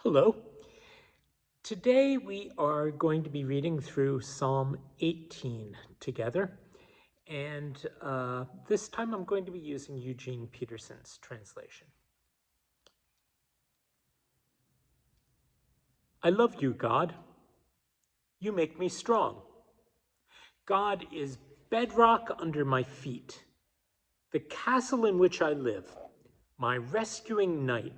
Hello. Today we are going to be reading through Psalm 18 together. And this time I'm going to be using Eugene Peterson's translation. I love you, God. You make me strong. God is bedrock under my feet, the castle in which I live, my rescuing knight.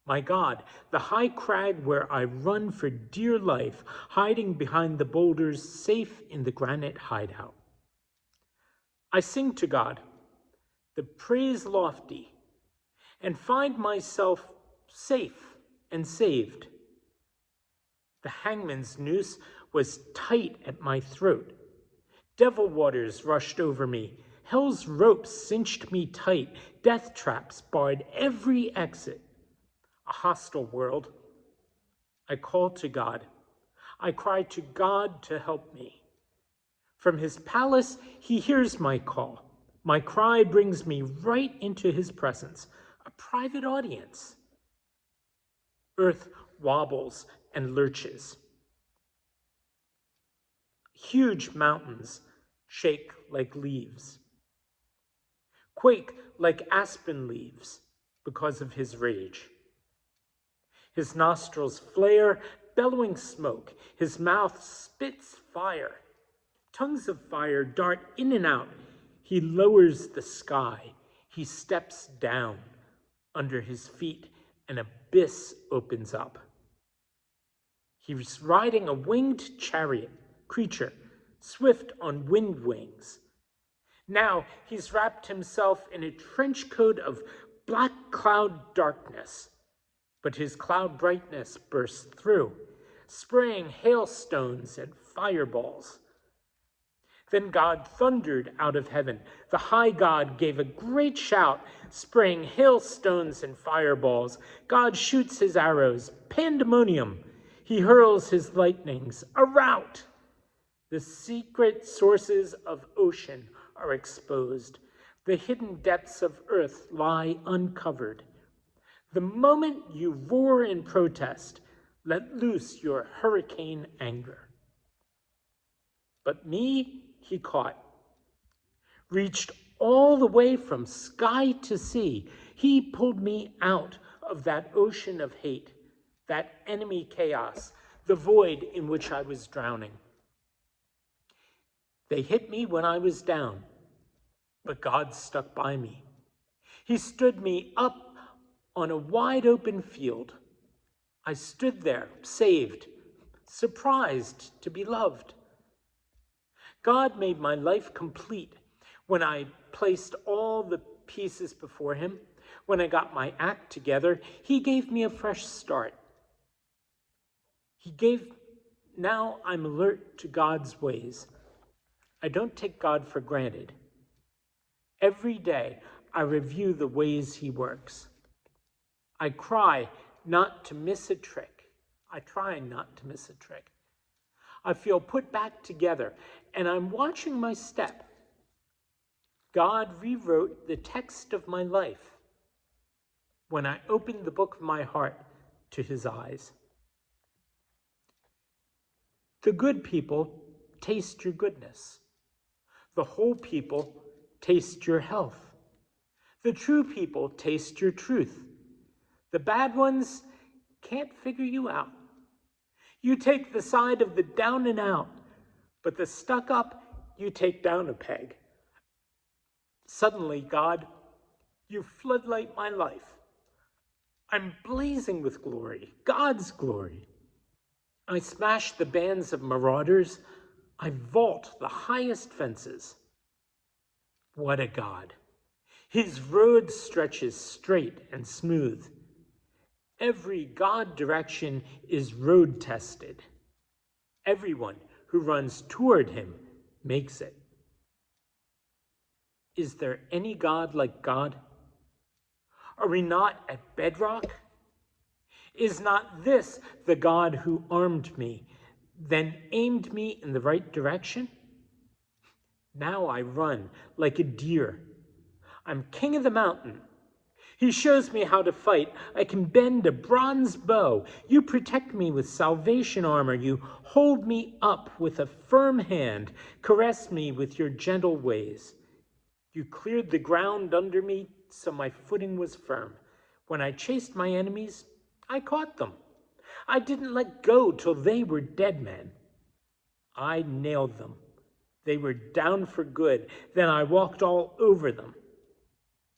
My God, the high crag where I run for dear life, hiding behind the boulders, safe in the granite hideout. I sing to God, the praise lofty, and find myself safe and saved. The hangman's noose was tight at my throat. Devil waters rushed over me. Hell's ropes cinched me tight. Death traps barred every exit. A hostile world. I call to God. I cry to God to help me. From his palace, he hears my call. My cry brings me right into his presence, a private audience. Earth wobbles and lurches. Huge mountains shake like leaves, quake like aspen leaves because of his rage. His nostrils flare, bellowing smoke. His mouth spits fire. Tongues of fire dart in and out. He lowers the sky. He steps down. Under his feet, an abyss opens up. He's riding a winged chariot creature, swift on wind wings. Now he's wrapped himself in a trench coat of black cloud darkness, but his cloud brightness bursts through, spraying hailstones and fireballs. Then God thundered out of heaven. The high God gave a great shout, spraying hailstones and fireballs. God shoots his arrows, pandemonium. He hurls his lightnings, a rout. The secret sources of ocean are exposed. The hidden depths of earth lie uncovered. The moment you roar in protest, let loose your hurricane anger. But me, he caught, reached all the way from sky to sea. He pulled me out of that ocean of hate, that enemy chaos, the void in which I was drowning. They hit me when I was down, but God stuck by me. He stood me up on a wide open field. I stood there, saved, surprised to be loved. God made my life complete when I placed all the pieces before him. When I got my act together, he gave me a fresh start. Now I'm alert to God's ways. I don't take God for granted. Every day I review the ways he works. I cry not to miss a trick. I try not to miss a trick. I feel put back together, and I'm watching my step. God rewrote the text of my life when I opened the book of my heart to his eyes. The good people taste your goodness. The whole people taste your health. The true people taste your truth. The bad ones can't figure you out. You take the side of the down and out, but the stuck up, you take down a peg. Suddenly, God, you floodlight my life. I'm blazing with glory, God's glory. I smash the bands of marauders. I vault the highest fences. What a God. His road stretches straight and smooth. Every God direction is road tested. Everyone who runs toward him makes it. Is there any God like God? Are we not at bedrock? Is not this the God who armed me, then aimed me in the right direction? Now I run like a deer. I'm king of the mountain. He shows me how to fight. I can bend a bronze bow. You protect me with salvation armor. You hold me up with a firm hand, caress me with your gentle ways. You cleared the ground under me so my footing was firm. When I chased my enemies, I caught them. I didn't let go till they were dead men. I nailed them. They were down for good. Then I walked all over them.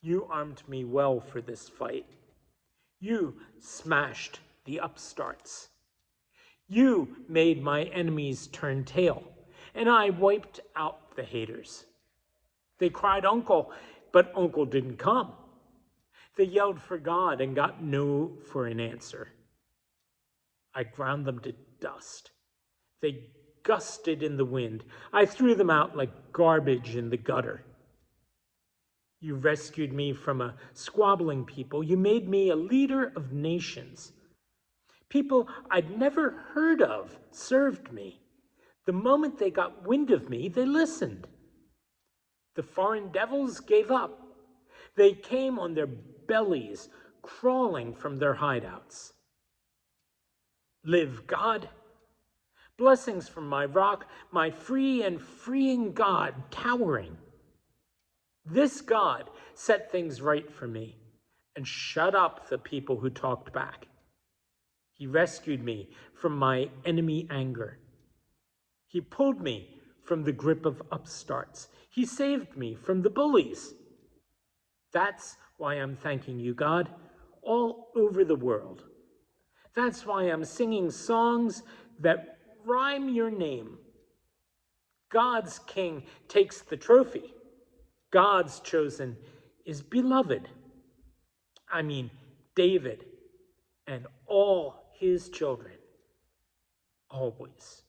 You armed me well for this fight. You smashed the upstarts. You made my enemies turn tail, and I wiped out the haters. They cried, "Uncle," but Uncle didn't come. They yelled for God and got no for an answer. I ground them to dust. They gusted in the wind. I threw them out like garbage in the gutter. You rescued me from a squabbling people. You made me a leader of nations. People I'd never heard of served me. The moment they got wind of me, they listened. The foreign devils gave up. They came on their bellies, crawling from their hideouts. Live, God. Blessings from my rock, my free and freeing God, towering. This God set things right for me and shut up the people who talked back. He rescued me from my enemy anger. He pulled me from the grip of upstarts. He saved me from the bullies. That's why I'm thanking you, God, all over the world. That's why I'm singing songs that rhyme your name. God's king takes the trophy. God's chosen is beloved. I mean, David and all his children, always.